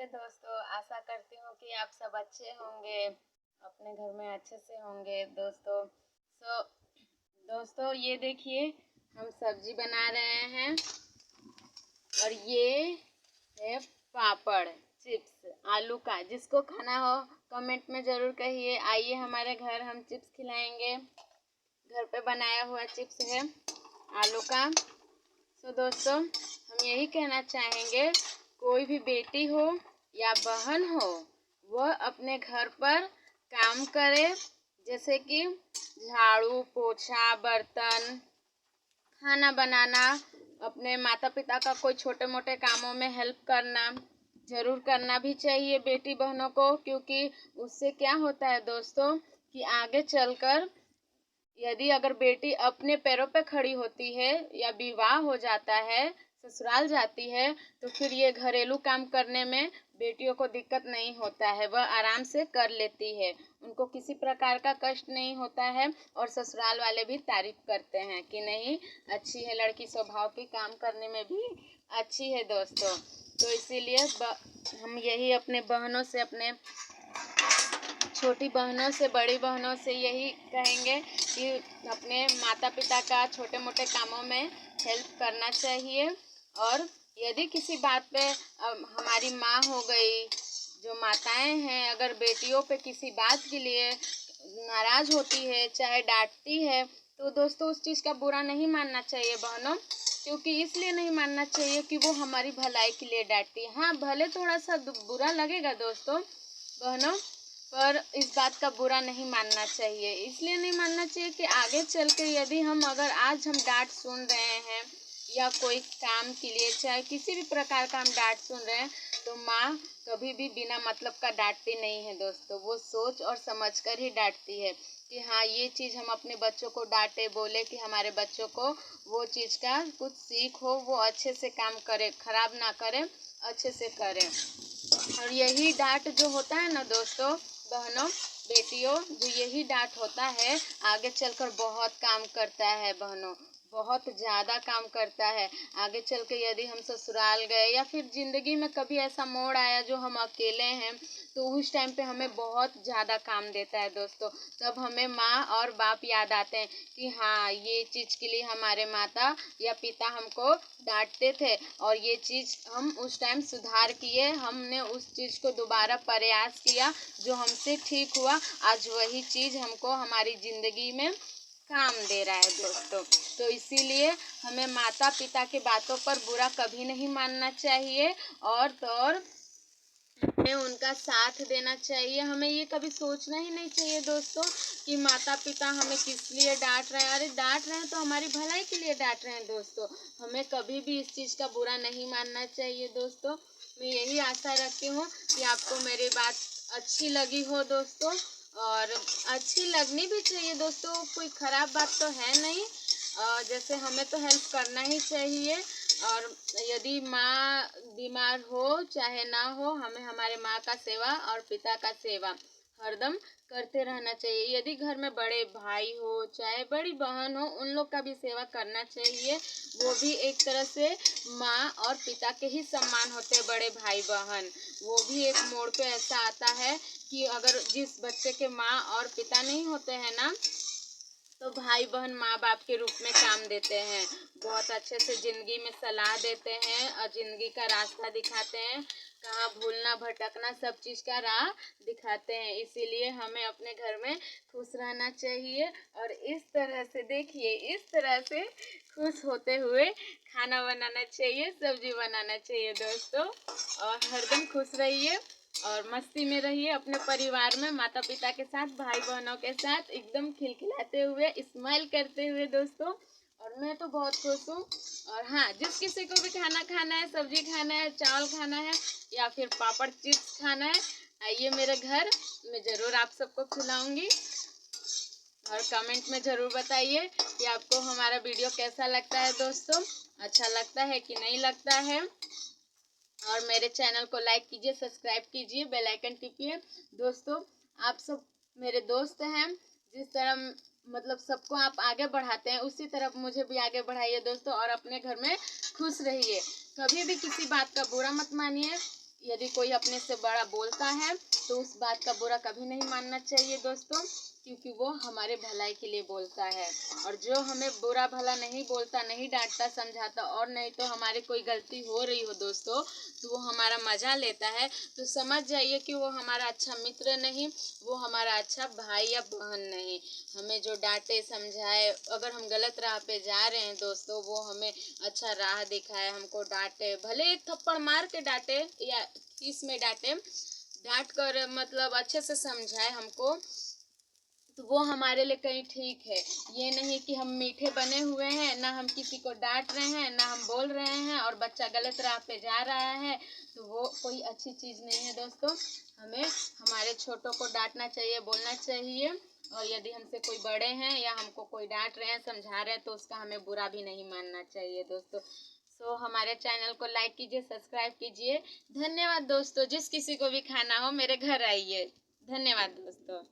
नमस्ते दोस्तों, आशा करती हूँ कि आप सब अच्छे होंगे, अपने घर में अच्छे से होंगे दोस्तों। दोस्तों ये देखिए, हम सब्जी बना रहे हैं और ये है पापड़ चिप्स आलू का। जिसको खाना हो कमेंट में ज़रूर कहिए। आइए हमारे घर, हम चिप्स खिलाएंगे। घर पे बनाया हुआ चिप्स है आलू का। दोस्तों हम यही कहना चाहेंगे, कोई भी बेटी हो या बहन हो, वह अपने घर पर काम करे, जैसे कि झाड़ू पोछा, बर्तन, खाना बनाना, अपने माता पिता का कोई छोटे मोटे कामों में हेल्प करना ज़रूर करना भी चाहिए बेटी बहनों को। क्योंकि उससे क्या होता है दोस्तों कि आगे चलकर यदि अगर बेटी अपने पैरों पे खड़ी होती है या विवाह हो जाता है, ससुराल जाती है, तो फिर ये घरेलू काम करने में बेटियों को दिक्कत नहीं होता है। वह आराम से कर लेती है, उनको किसी प्रकार का कष्ट नहीं होता है। और ससुराल वाले भी तारीफ करते हैं कि नहीं, अच्छी है लड़की, स्वभाव की, काम करने में भी अच्छी है दोस्तों। तो इसीलिए हम यही अपने बहनों से, अपने छोटी बहनों से, बड़ी बहनों से यही कहेंगे कि अपने माता पिता का छोटे मोटे कामों में हेल्प करना चाहिए। और यदि किसी बात पे हमारी माँ हो गई, जो माताएं हैं, अगर बेटियों पे किसी बात के लिए नाराज़ होती है, चाहे डांटती है, तो दोस्तों उस चीज़ का बुरा नहीं मानना चाहिए बहनों। क्योंकि इसलिए नहीं मानना चाहिए कि वो हमारी भलाई के लिए डांटती है। हाँ, भले थोड़ा सा बुरा लगेगा दोस्तों बहनों, पर इस बात का बुरा नहीं मानना चाहिए। इसलिए नहीं मानना चाहिए कि आगे चल के यदि अगर आज हम डांट सुन रहे हैं या कोई काम के लिए, चाहे किसी भी प्रकार का हम डांट सुन रहे हैं, तो माँ कभी भी बिना मतलब का डांटती नहीं है दोस्तों। वो सोच और समझ कर ही डांटती है कि हाँ, ये चीज़ हम अपने बच्चों को डांटे, बोले कि हमारे बच्चों को वो चीज़ का कुछ सीख हो, वो अच्छे से काम करे, खराब ना करे, अच्छे से करें। और यही डांट जो होता है ना दोस्तों, बहनों, बेटियों, जो यही डांट होता है आगे चलकर बहुत काम करता है बहनों, बहुत ज़्यादा काम करता है। आगे चल के यदि हम ससुराल गए या फिर ज़िंदगी में कभी ऐसा मोड़ आया जो हम अकेले हैं, तो उस टाइम पे हमें बहुत ज़्यादा काम देता है दोस्तों। तब हमें माँ और बाप याद आते हैं कि हाँ, ये चीज़ के लिए हमारे माता या पिता हमको डांटते थे और ये चीज़ हम उस टाइम सुधार किए, हमने उस चीज़ को दोबारा प्रयास किया, जो हमसे ठीक हुआ। आज वही चीज़ हमको हमारी ज़िंदगी में काम दे रहा है दोस्तों। तो इसीलिए हमें माता पिता के बातों पर बुरा कभी नहीं मानना चाहिए और हमें उनका साथ देना चाहिए। हमें ये कभी सोचना ही नहीं चाहिए दोस्तों कि माता पिता हमें किस लिए डांट रहे हैं। अरे डांट रहे हैं तो हमारी भलाई के लिए डांट रहे हैं दोस्तों। हमें कभी भी इस चीज़ का बुरा नहीं मानना चाहिए दोस्तों। मैं यही आशा रखती हूँ कि आपको मेरी बात अच्छी लगी हो दोस्तों, और अच्छी लगनी भी चाहिए दोस्तों, कोई ख़राब बात तो है नहीं। जैसे हमें तो हेल्प करना ही चाहिए। और यदि माँ बीमार हो चाहे ना हो, हमें हमारे माँ का सेवा और पिता का सेवा हरदम करते रहना चाहिए। यदि घर में बड़े भाई हो चाहे बड़ी बहन हो, उन लोग का भी सेवा करना चाहिए। वो भी एक तरह से माँ और पिता के ही सम्मान होते हैं, बड़े भाई बहन। वो भी एक मोड़ पे ऐसा आता है कि अगर जिस बच्चे के माँ और पिता नहीं होते हैं ना, तो भाई बहन माँ बाप के रूप में काम देते हैं, बहुत अच्छे से ज़िंदगी में सलाह देते हैं और ज़िंदगी का रास्ता दिखाते हैं, कहाँ भूलना भटकना सब चीज़ का राह दिखाते हैं। इसीलिए हमें अपने घर में खुश रहना चाहिए और इस तरह से देखिए, इस तरह से खुश होते हुए खाना बनाना चाहिए, सब्जी बनाना चाहिए दोस्तों। और हरदम खुश रहिए और मस्ती में रहिए अपने परिवार में, माता पिता के साथ, भाई बहनों के साथ, एकदम खिलखिलाते हुए, स्माइल करते हुए दोस्तों। और मैं तो बहुत खुश हूँ। और हाँ, जिस किसी को भी खाना खाना है, सब्जी खाना है, चावल खाना है या फिर पापड़ चिप्स खाना है, आइए मेरे घर, मैं ज़रूर आप सबको खिलाऊंगी। और कमेंट में ज़रूर बताइए कि आपको हमारा वीडियो कैसा लगता है दोस्तों, अच्छा लगता है कि नहीं लगता है। और मेरे चैनल को लाइक कीजिए, सब्सक्राइब कीजिए, बेल आइकन टिपिए दोस्तों। आप सब मेरे दोस्त हैं, जिस तरह मतलब सबको आप आगे बढ़ाते हैं, उसी तरह मुझे भी आगे बढ़ाइए दोस्तों। और अपने घर में खुश रहिए, कभी भी किसी बात का बुरा मत मानिए। यदि कोई अपने से बड़ा बोलता है तो उस बात का बुरा कभी नहीं मानना चाहिए दोस्तों, क्योंकि वो हमारे भलाई के लिए बोलता है। और जो हमें बुरा भला नहीं बोलता, नहीं डांटता, समझाता, और नहीं तो हमारी कोई गलती हो रही हो दोस्तों तो वो हमारा मजा लेता है, तो समझ जाइए कि वो हमारा अच्छा मित्र नहीं, वो हमारा अच्छा भाई या बहन नहीं। हमें जो डांटे समझाए, अगर हम गलत राह पे जा रहे हैं दोस्तों, वो हमें अच्छा राह दिखाए, हमको डांटे, भले एक थप्पड़ मार के डांटे या किस में डांटे, डांट कर मतलब अच्छे से समझाए हमको, तो वो हमारे लिए कहीं ठीक है। ये नहीं कि हम मीठे बने हुए हैं, ना हम किसी को डांट रहे हैं, ना हम बोल रहे हैं और बच्चा गलत राह पे जा रहा है, तो वो कोई अच्छी चीज़ नहीं है दोस्तों। हमें हमारे छोटों को डांटना चाहिए, बोलना चाहिए, और यदि हमसे कोई बड़े हैं या हमको कोई डांट रहे हैं, समझा रहे हैं, तो उसका हमें बुरा भी नहीं मानना चाहिए दोस्तों। सो हमारे चैनल को लाइक कीजिए, सब्सक्राइब कीजिए। धन्यवाद दोस्तों। जिस किसी को भी खाना हो मेरे घर आइए। धन्यवाद दोस्तों।